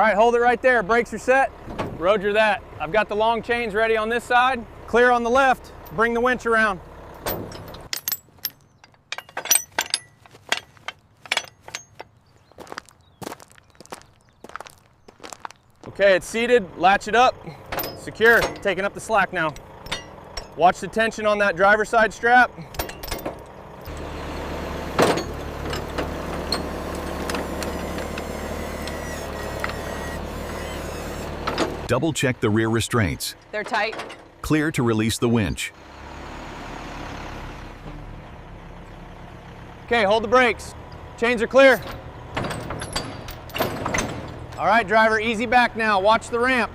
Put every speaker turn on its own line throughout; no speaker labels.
right, hold it right there. Brakes are set. Roger that. I've got the long chains ready on this side. Clear on the left. Bring the winch around. Okay, it's seated. Latch it up. Secure. Taking up the slack now. Watch the tension on that driver's side strap.
Double check the rear restraints.
They're tight.
Clear to release the winch.
Okay, hold the brakes. Chains are clear. All right, driver, easy back now. Watch the ramp.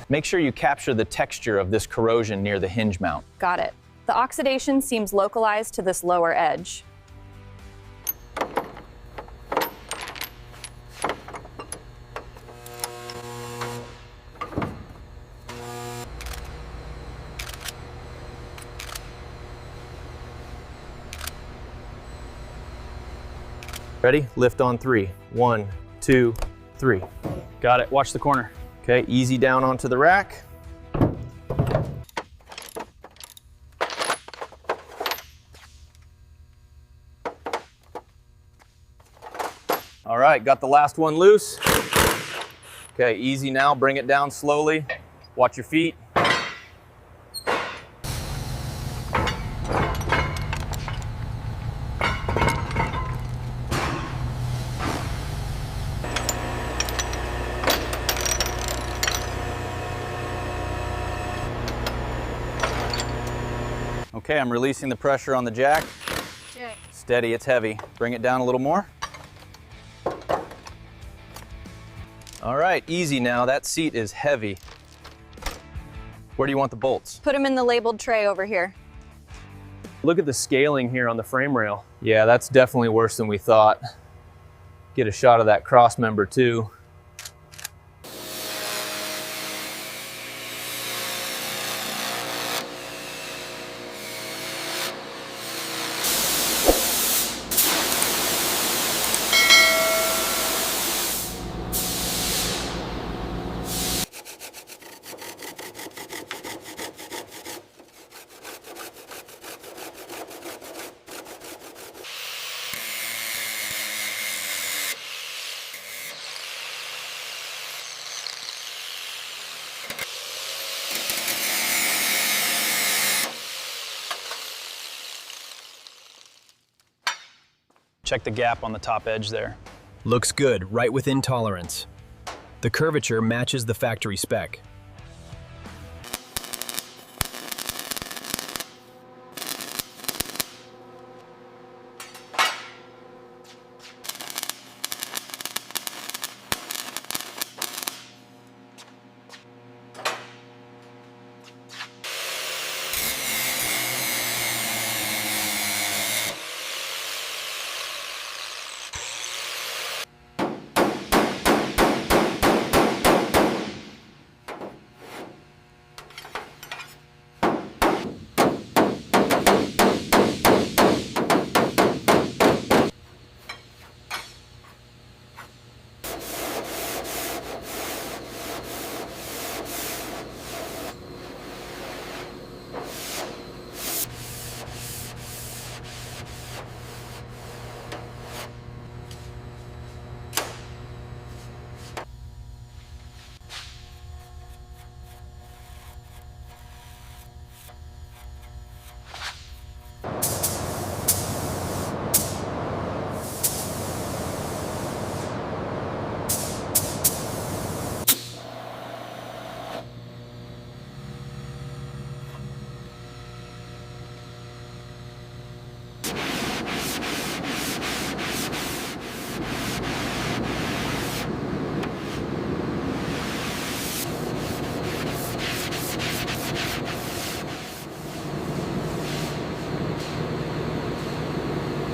Make sure you capture the texture of this corrosion near the hinge mount.
Got it. The oxidation seems localized to this lower edge.
Ready? Lift on 3. 1, 2, 3. Got it. Watch the corner. Okay, easy down onto the rack. All right, got the last one loose. Okay, easy now. Bring it down slowly. Watch your feet. Okay, I'm releasing the pressure on the jack.
Okay.
Steady, it's heavy. Bring it down a little more. All right, easy now. That seat is heavy. Where do you want the bolts?
Put them in the labeled tray over here.
Look at the scaling here on the frame rail. Yeah, that's definitely worse than we thought. Get a shot of that cross member too.
Check the gap on the top edge there.
Looks good, right within tolerance. The curvature matches the factory spec.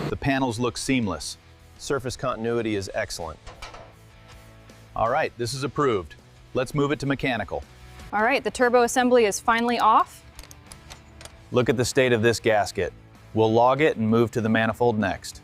The panels look seamless.
Surface continuity is excellent.
All right, this is approved. Let's move it to mechanical.
All right, the turbo assembly is finally off.
Look at the state of this gasket. We'll log it and move to the manifold next.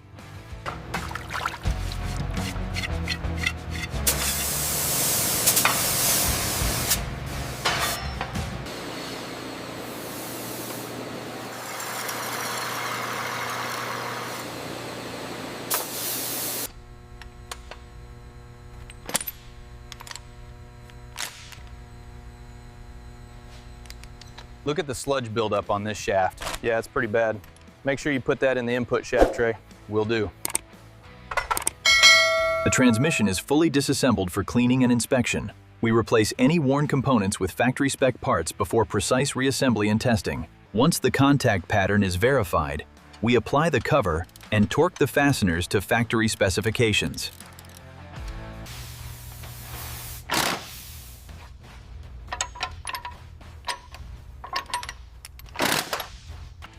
Look at the sludge buildup on this shaft. Yeah, it's pretty bad. Make sure you put that in the input shaft tray. Will do.
The transmission is fully disassembled for cleaning and inspection. We replace any worn components with factory spec parts before precise reassembly and testing. Once the contact pattern is verified, we apply the cover and torque the fasteners to factory specifications.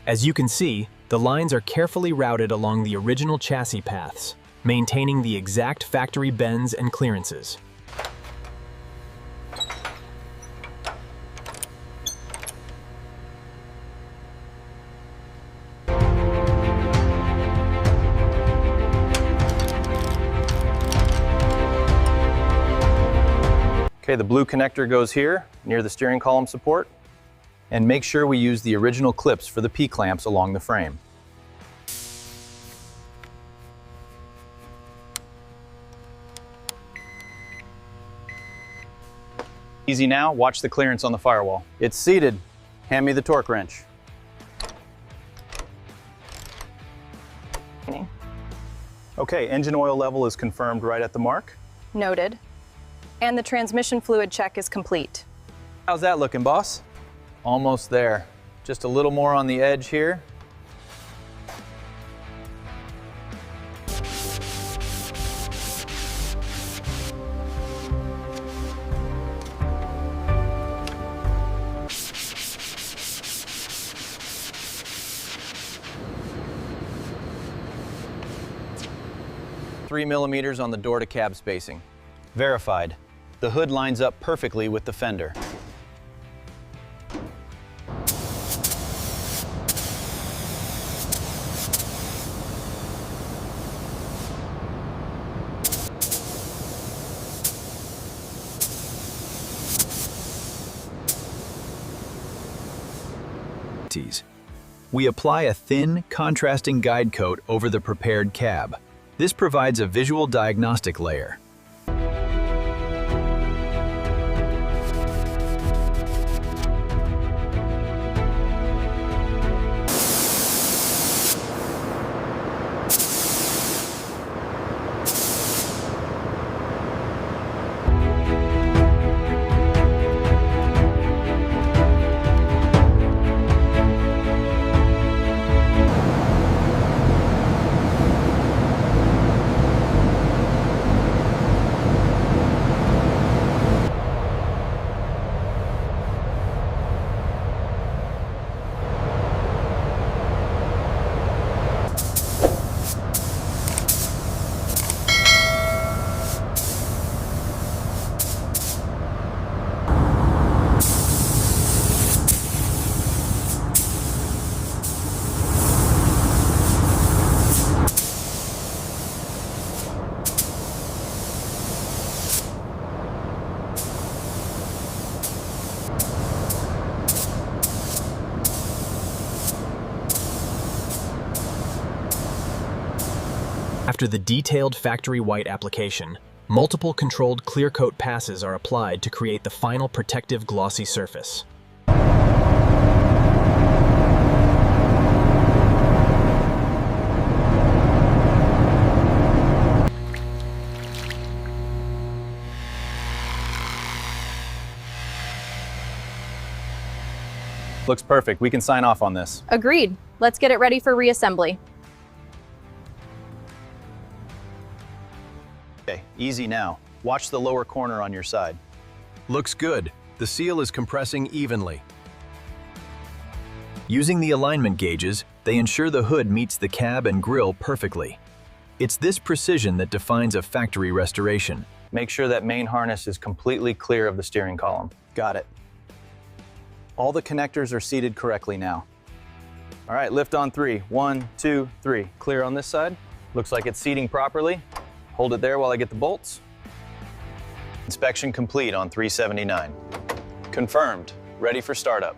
As you can see, the lines are carefully routed along the original chassis paths, maintaining the exact factory bends and clearances.
Okay, the blue connector goes here, near the steering column support. And make sure we use the original clips for the P-clamps along the frame. Easy now, watch the clearance on the firewall. It's seated. Hand me the torque wrench. Okay, engine oil level is confirmed right at the mark.
Noted. And the transmission fluid check is complete.
How's that looking, boss? Almost there. Just a little more on the edge here. Three millimeters on the door to cab spacing. Verified. The hood lines up perfectly with the fender.
We apply a thin, contrasting guide coat over the prepared cab. This provides a visual diagnostic layer.
After the detailed factory white application, multiple controlled clear coat passes are applied to create the final protective glossy surface.
Looks perfect. We can sign off on this.
Agreed. Let's get it ready for reassembly.
Okay, easy now. Watch the lower corner on your side.
Looks good. The seal is compressing evenly. Using the alignment gauges, they ensure the hood meets the cab and grille perfectly. It's this precision that defines a factory restoration.
Make sure that main harness is completely clear of the steering column. Got it. All the connectors are seated correctly now. All right, lift on 3. 1, 2, 3. Clear on this side. Looks like it's seating properly. Hold it there while I get the bolts. Inspection complete on 379. Confirmed. Ready for startup.